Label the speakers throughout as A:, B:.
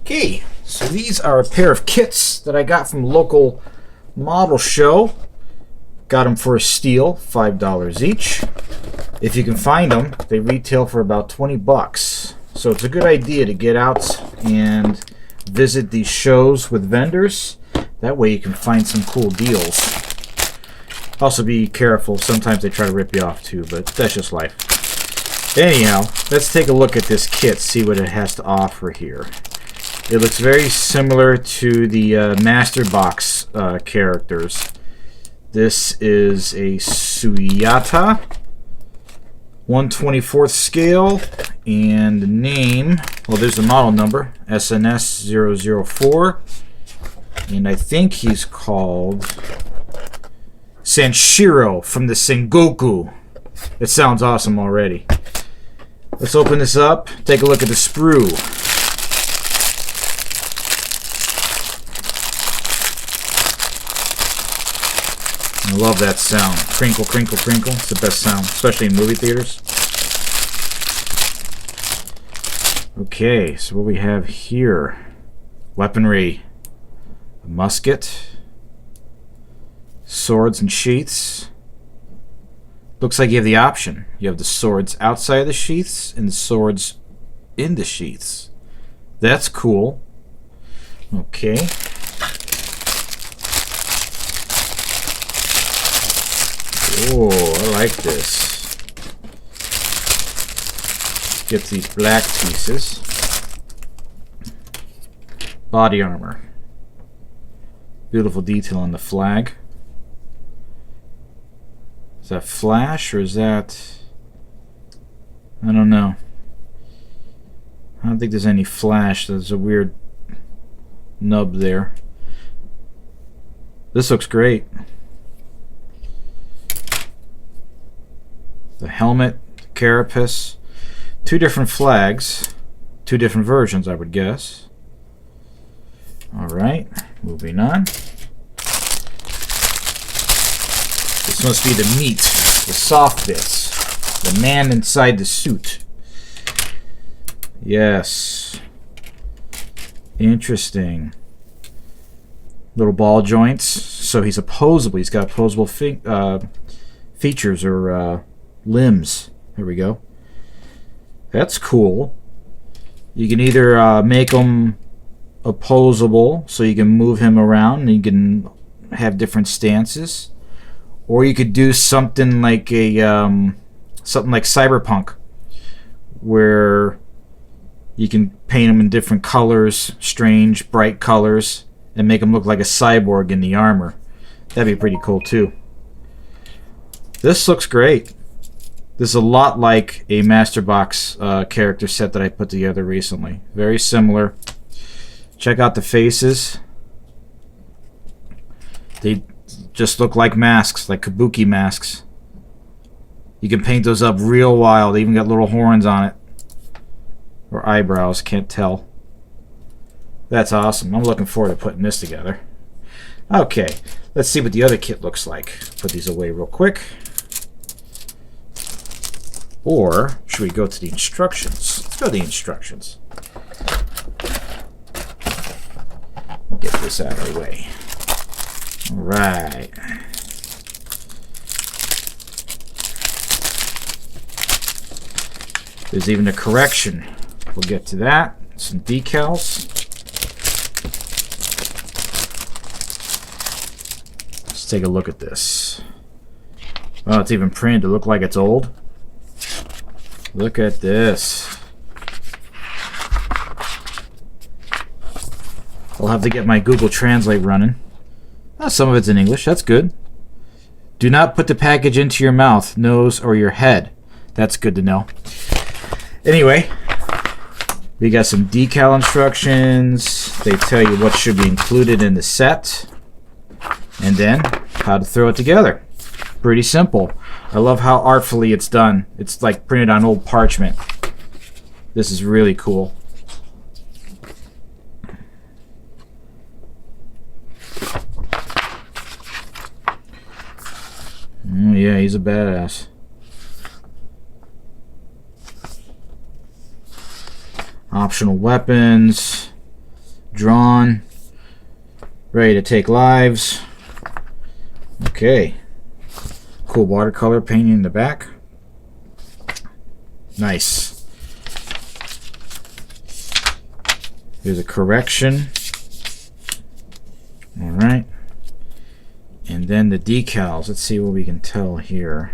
A: Okay, so these are a pair of kits that I got from local model show. Got them for a steal, $5 each. If you can find them, they retail for about 20 bucks. So it's a good idea to get out and visit these shows with vendors. That way you can find some cool deals. Also be careful, sometimes they try to rip you off too, but that's just life. Anyhow, let's take a look at this kit, see what it has to offer here. It looks very similar to the Master Box characters. This is a Suyatta, 1/24 scale, and the name, well, there's the model number, SNS004, and I think he's called Sanshiro from the Sengoku. It sounds awesome already. Let's open this up, take a look at the sprue. I love that sound. Crinkle, crinkle, crinkle. It's the best sound, especially in movie theaters. Okay, so what we have here. Weaponry. A musket. Swords and sheaths. Looks like you have the option. You have the swords outside of the sheaths and the swords in the sheaths. That's cool. Okay. Oh, I like this. Get these black pieces. Body armor. Beautiful detail on the flag. Is that flash or is that... I don't know. I don't think there's any flash. There's a weird nub there. This looks great. The helmet, the carapace, two different flags, two different versions, I would guess. Alright, moving on. This must be the meat, the soft bits, the man inside the suit. Yes. Interesting. Little ball joints, so he's opposable. He's got opposable features or limbs. There we go. That's cool. You can either make them opposable, so you can move him around and you can have different stances, or you could do something like a something like Cyberpunk, where you can paint him in different colors, strange, bright colors, and make him look like a cyborg in the armor. That'd be pretty cool too. This looks great. This is a lot like a Master Box character set that I put together recently. Very similar. Check out the faces. They just look like masks, like kabuki masks. You can paint those up real wild. They even got little horns on it. Or eyebrows, can't tell. That's awesome. I'm looking forward to putting this together. Okay, let's see what the other kit looks like. Put these away real quick. Or should we go to the instructions? Let's go to the instructions. Get this out of the way. Alright. There's even a correction. We'll get to that. Some decals. Let's take a look at this. Oh, it's even printed to look like it's old. Look at this. I'll have to get my Google Translate running. Oh, some of it's in English. That's good. Do not put the package into your mouth, nose, or your head. That's good to know. Anyway, we got some decal instructions. They tell you what should be included in the set. And then how to throw it together. Pretty simple. I love how artfully it's done. It's like printed on old parchment. This is really cool. Yeah, he's a badass. Optional weapons. drawn, ready to take lives. Okay. Cool watercolor painting in the back. Nice. Here's a correction. Alright. And then the decals. Let's see what we can tell here.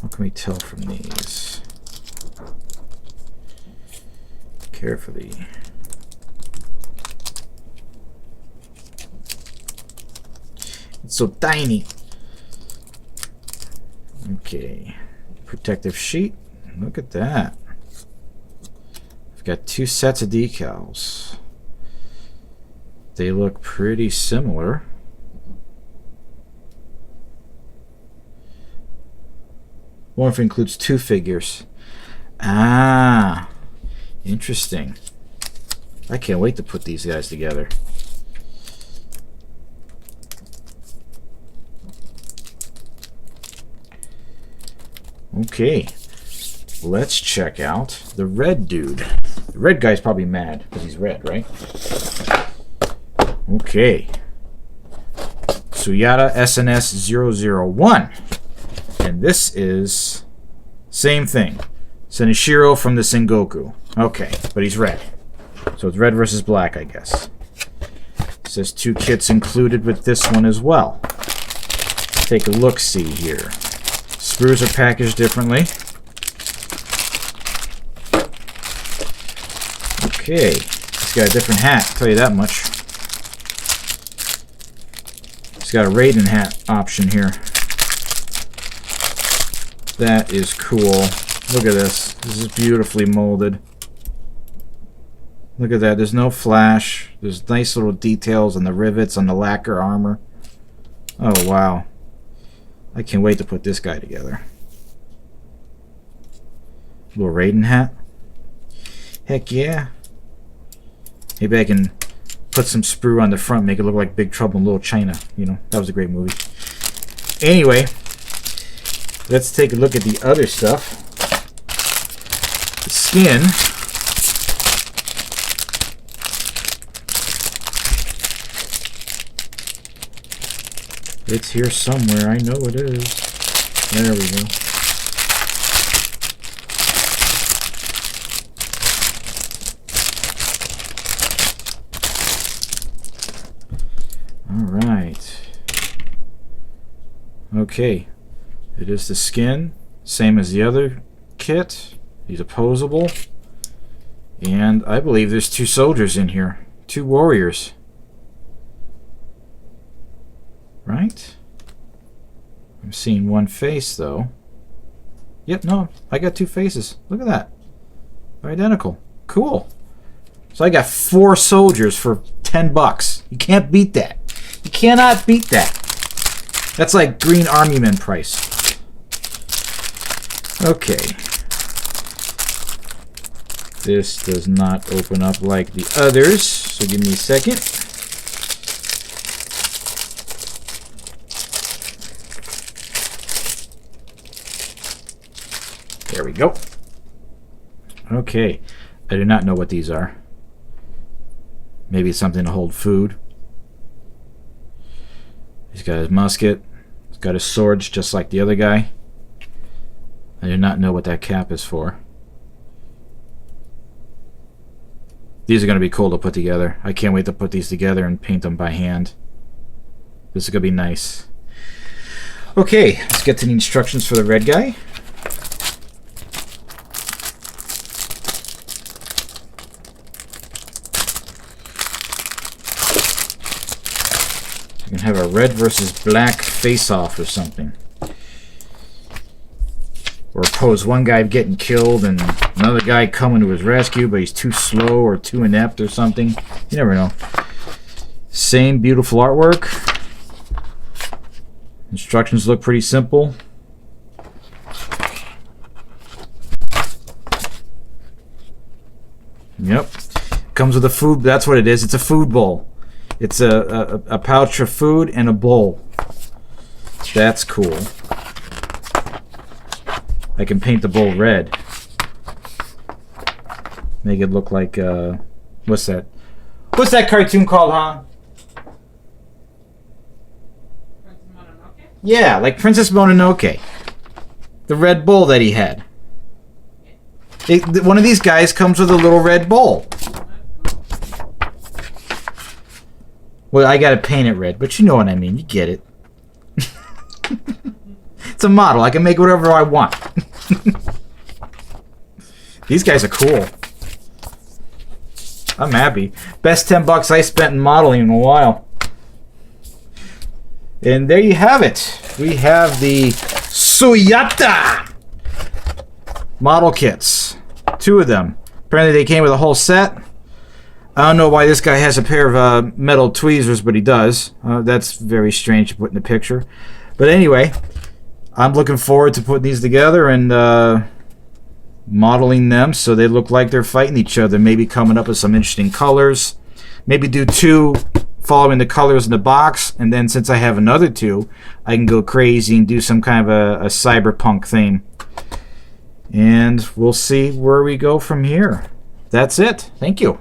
A: What can we tell from these? Carefully. It's so tiny. Okay. Protective sheet. Look at that. I've got 2 sets of decals. They look pretty similar. One includes 2 figures. Ah, interesting. I can't wait to put these guys together. Okay, let's check out the red dude. The red guy's probably mad because he's red, right? Okay. Suyatta Sns001. And this is same thing. Senishiro from the Sengoku. Okay, but he's red. So it's red versus black, I guess. It says 2 kits included with this one as well. Let's take a look-see here. Sprues are packaged differently. Okay, he's got a different hat, I'll tell you that much. He's got a Raiden Hat option here. That is cool. Look at this. This is beautifully molded. Look at that. There's no flash. There's nice little details on the rivets on the lacquer armor. Oh, wow. I can't wait to put this guy together. Little Raiden hat. Heck yeah. Maybe I can put some sprue on the front, make it look like Big Trouble in Little China. You know, that was a great movie. Anyway, let's take a look at the other stuff. The skin. It's here somewhere. I know it is. There we go. Alright. Okay. It is the skin. Same as the other kit. He's opposable. And I believe there's 2 soldiers in here. 2 warriors. Right? I'm seeing 1 face though. Yep, no, I got 2 faces. Look at that. They're identical. Cool. So I got 4 soldiers for 10 bucks. You can't beat that. You cannot beat that. That's like Green Army Men price. Okay. This does not open up like the others, so give me a second. There we go. Okay. I do not know what these are. Maybe it's something to hold food. He's got his musket. He's got his swords just like the other guy. I do not know what that cap is for. These are going to be cool to put together. I can't wait to put these together and paint them by hand. This is going to be nice. Okay, let's get to the instructions for the red guy. You can have a red versus black face-off or something. Or oppose one guy getting killed and another guy coming to his rescue, but he's too slow or too inept or something. You never know. Same beautiful artwork. Instructions look pretty simple. Yep. Comes with a food. That's what it is. It's a food bowl. It's a pouch of food and a bowl. That's cool. I can paint the bowl red. Make it look like, what's that? What's that cartoon called, huh? Yeah, like Princess Mononoke. The red bowl that he had. One of these guys comes with a little red bowl. Well, I gotta paint it red, but you know what I mean. You get it. It's a model. I can make whatever I want. These guys are cool. I'm happy. Best $10 I spent in modeling in a while. And there you have it. We have the Suyatta model kits. 2 of them. Apparently they came with a whole set. I don't know why this guy has a pair of metal tweezers, but he does. That's very strange to put in the picture. But anyway, I'm looking forward to putting these together and modeling them so they look like they're fighting each other. Maybe coming up with some interesting colors. Maybe do 2 following the colors in the box, and then since I have another 2, I can go crazy and do some kind of a cyberpunk theme. And we'll see where we go from here. That's it. Thank you.